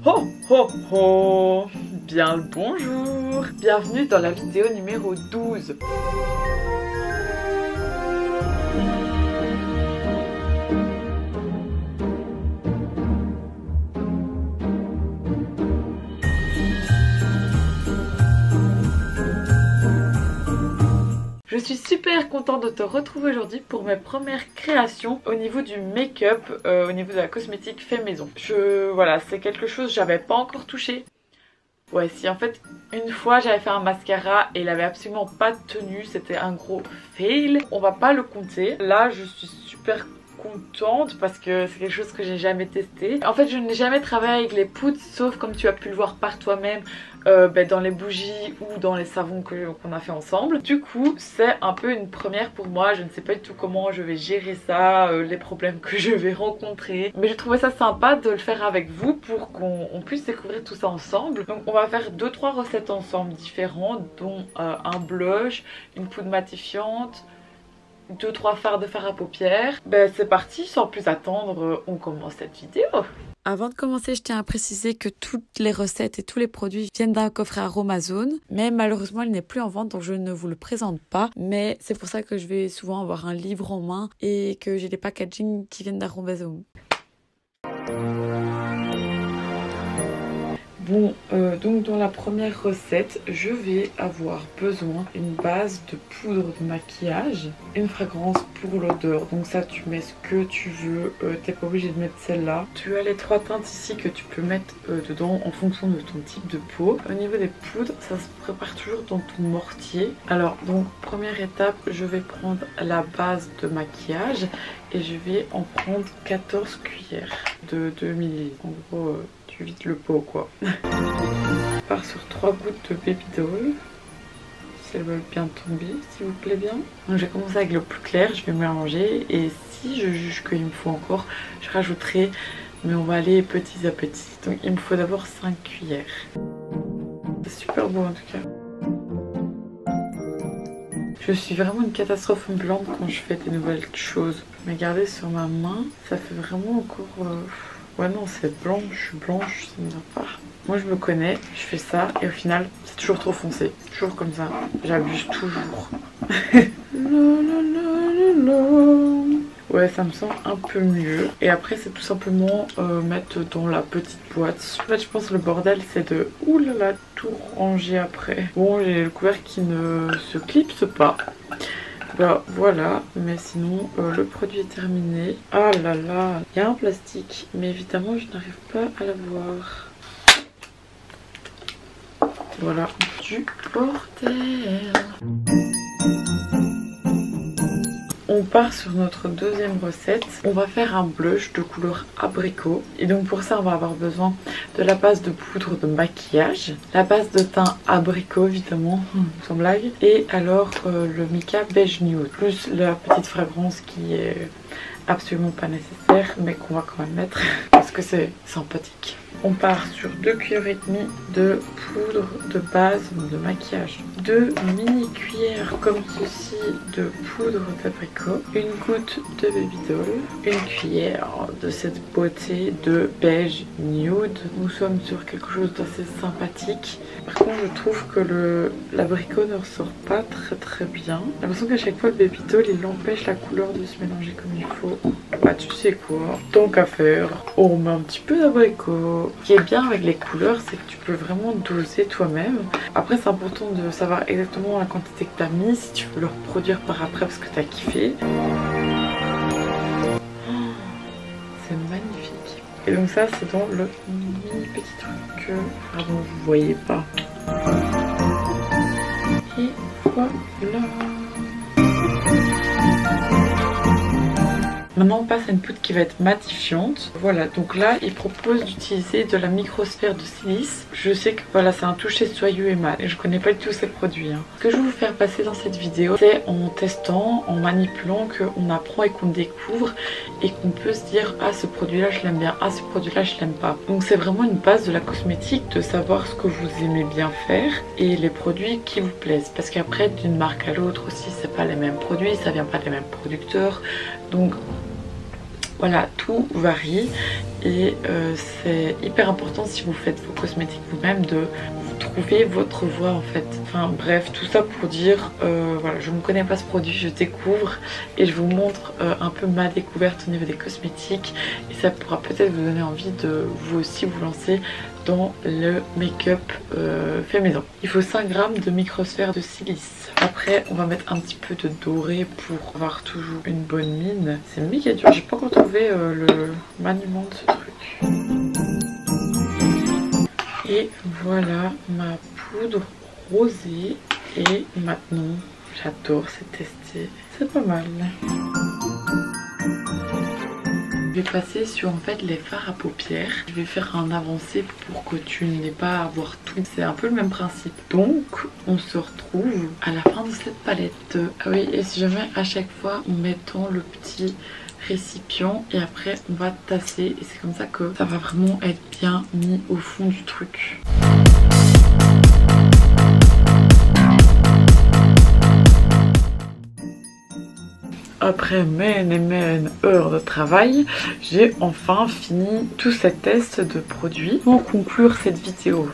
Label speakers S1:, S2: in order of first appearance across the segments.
S1: Ho ho ho! Bien le bonjour! Bienvenue dans la vidéo numéro 12. Je suis super contente de te retrouver aujourd'hui pour mes premières créations au niveau du make-up, au niveau de la cosmétique fait maison. Voilà, c'est quelque chose que j'avais pas encore touché. Ouais, si en fait, une fois j'avais fait un mascara et il avait absolument pas tenu, c'était un gros fail. On va pas le compter. Là, je suis super contente parce que c'est quelque chose que j'ai jamais testé. En fait, je n'ai jamais travaillé avec les poudres, sauf comme tu as pu le voir par toi-même, dans les bougies ou dans les savons qu'on a fait ensemble. Du coup, c'est un peu une première pour moi. Je ne sais pas du tout comment je vais gérer ça, les problèmes que je vais rencontrer. Mais j'ai trouvé ça sympa de le faire avec vous pour qu'on puisse découvrir tout ça ensemble. Donc on va faire 2-3 recettes ensemble différentes, dont un blush, une poudre matifiante, 2-3 fards de fard à paupières. Ben c'est parti, sans plus attendre, on commence cette vidéo. Avant de commencer, je tiens à préciser que toutes les recettes et tous les produits viennent d'un coffret Aromazone, mais malheureusement il n'est plus en vente donc je ne vous le présente pas, mais c'est pour ça que je vais souvent avoir un livre en main et que j'ai des packaging qui viennent d'Aromazone. Bon, donc dans la première recette, je vais avoir besoin d'une base de poudre de maquillage, une fragrance pour l'odeur, donc ça tu mets ce que tu veux, t'es pas obligé de mettre celle-là. Tu as les 3 teintes ici que tu peux mettre dedans en fonction de ton type de peau. Au niveau des poudres, ça se prépare toujours dans ton mortier. Alors donc première étape, je vais prendre la base de maquillage et je vais en prendre 14 cuillères de 2 ml. En gros, tu vides le pot quoi. Je pars sur 3 gouttes de Baby Doll. Si elles veulent bien tomber, s'il vous plaît bien. Donc j'ai commencé avec le plus clair, je vais mélanger et si je juge qu'il me faut encore, je rajouterai, mais on va aller petit à petit. Donc il me faut d'abord 5 cuillères. C'est super beau en tout cas. Je suis vraiment une catastrophe ambulante quand je fais des nouvelles choses. Mais regardez sur ma main, ça fait vraiment encore... Ouais non, c'est blanc, je suis blanche, ça ne va pas. Moi je me connais, je fais ça et au final c'est toujours trop foncé. Toujours comme ça, j'abuse toujours. Ouais, ça me semble un peu mieux. Et après c'est tout simplement mettre dans la petite boîte. En fait je pense que le bordel c'est de oulala tout ranger après. Bon, j'ai le couvercle qui ne se clipse pas. Bah voilà, mais sinon le produit est terminé. Ah là là, il y a un plastique, mais évidemment je n'arrive pas à l'avoir. Voilà, du bordel. On part sur notre deuxième recette. On va faire un blush de couleur abricot. Et donc pour ça on va avoir besoin de la base de poudre de maquillage, la base de teint abricot évidemment, sans blague, et alors le mica beige nude, plus la petite fragrance qui est absolument pas nécessaire mais qu'on va quand même mettre parce que c'est sympathique. On part sur 2 cuillères et demie de poudre de base de maquillage, 2 mini cuillères comme ceci de poudre d'abricot, une goutte de Baby Doll, une cuillère de cette beauté de beige nude. Nous sommes sur quelque chose d'assez sympathique. Par contre je trouve que l'abricot ne ressort pas très bien. J'ai l'impression qu'à chaque fois le Baby Doll il empêche la couleur de se mélanger comme il faut. Bah tu sais quoi, tant qu'à faire, on met un petit peu d'abricot. Ce qui est bien avec les couleurs, c'est que tu peux vraiment doser toi-même. Après c'est important de savoir exactement la quantité que tu as mis, si tu veux le reproduire par après parce que tu as kiffé. C'est magnifique. Et donc ça c'est dans le mini petit truc que pardon vous voyez pas. Et voilà. Maintenant on passe à une poudre qui va être matifiante. Voilà, donc là il propose d'utiliser de la microsphère de silice. Je sais que voilà, c'est un toucher soyeux et mat et je connais pas du tout ces produits. Ce que je vais vous faire passer dans cette vidéo, c'est en testant, en manipulant, qu'on apprend et qu'on découvre et qu'on peut se dire ah ce produit là je l'aime bien, ah ce produit là je l'aime pas. Donc c'est vraiment une base de la cosmétique de savoir ce que vous aimez bien faire et les produits qui vous plaisent. Parce qu'après d'une marque à l'autre aussi c'est pas les mêmes produits, ça vient pas des mêmes producteurs. Donc voilà, tout varie et c'est hyper important si vous faites vos cosmétiques vous-même de trouver votre voie en fait. Enfin bref, tout ça pour dire voilà, je ne connais pas ce produit, je découvre et je vous montre un peu ma découverte au niveau des cosmétiques et ça pourra peut-être vous donner envie de vous aussi vous lancer dans le make-up fait maison. Il faut 5 g de microsphère de silice. Après on va mettre un petit peu de doré pour avoir toujours une bonne mine. C'est méga dur, j'ai pas encore trouvé le maniement de ce truc. Et voilà ma poudre rosée. Et maintenant, j'adore, c'est testé. C'est pas mal. Je vais passer sur en fait les fards à paupières. Je vais faire un avancé pour que tu n'aies pas à avoir tout. C'est un peu le même principe. Donc, on se retrouve à la fin de cette palette. Ah oui, et si jamais à chaque fois, on met dans le petit récipient et après on va tasser et c'est comme ça que ça va vraiment être bien mis au fond du truc. Après heures de travail, j'ai enfin fini tous ces tests de produits. Pour conclure cette vidéo,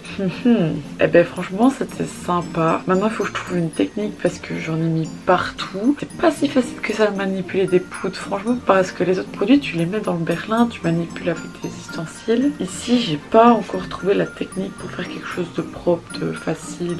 S1: et ben franchement c'était sympa. Maintenant il faut que je trouve une technique parce que j'en ai mis partout. C'est pas si facile que ça de manipuler des poudres franchement parce que les autres produits tu les mets dans le berlin, tu manipules avec des ustensiles. Ici j'ai pas encore trouvé la technique pour faire quelque chose de propre, de facile,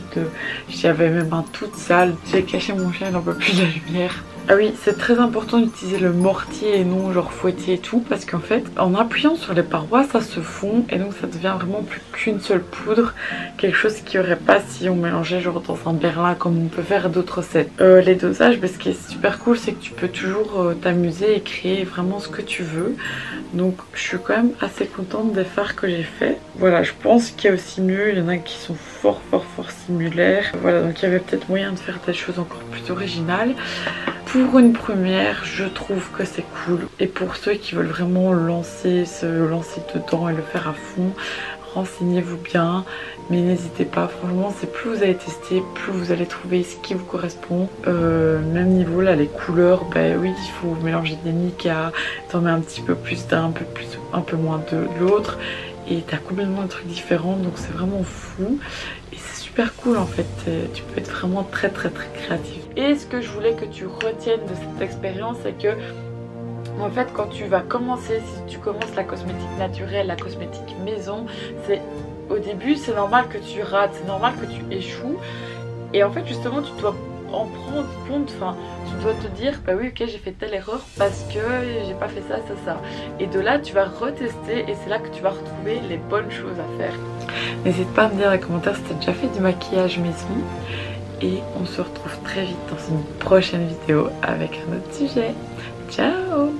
S1: j'avais mes mains toutes sales. J'ai caché mon chien, il n'en peut plus de la lumière. Ah oui, c'est très important d'utiliser le mortier et non genre fouettier et tout parce qu'en fait en appuyant sur les parois ça se fond et donc ça devient vraiment plus qu'une seule poudre, quelque chose qu'il n'y aurait pas si on mélangeait genre dans un berlin comme on peut faire d'autres sets. Les dosages, ce qui est super cool c'est que tu peux toujours t'amuser et créer vraiment ce que tu veux, donc je suis quand même assez contente des fards que j'ai fait. Voilà, je pense qu'il y a aussi mieux, il y en a qui sont fort similaires. Voilà, donc il y avait peut-être moyen de faire des choses encore plus originales. Pour une première, je trouve que c'est cool. Et pour ceux qui veulent vraiment se lancer dedans et le faire à fond, renseignez-vous bien. Mais n'hésitez pas, franchement, c'est plus vous allez tester, plus vous allez trouver ce qui vous correspond. Même niveau là, les couleurs, ben oui, il faut mélanger des nicas, t'en mets un petit peu plus d'un, un peu moins de l'autre. Et t'as complètement un truc différent, donc c'est vraiment fou. Et c'est super cool en fait, tu peux être vraiment très créatif. Et ce que je voulais que tu retiennes de cette expérience, c'est que en fait quand tu vas commencer, si tu commences la cosmétique naturelle, la cosmétique maison, c'est au début c'est normal que tu rates, c'est normal que tu échoues. Et en fait justement tu dois en prendre compte, enfin tu dois te dire bah oui ok j'ai fait telle erreur parce que j'ai pas fait ça. Et de là tu vas retester et c'est là que tu vas retrouver les bonnes choses à faire. N'hésite pas à me dire dans les commentaires si tu as déjà fait du maquillage maison. Et on se retrouve très vite dans une prochaine vidéo avec un autre sujet. Ciao!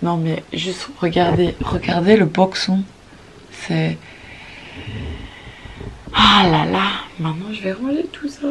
S1: Non mais juste regardez le boxon. C'est... Ah là là, maintenant je vais ranger tout ça.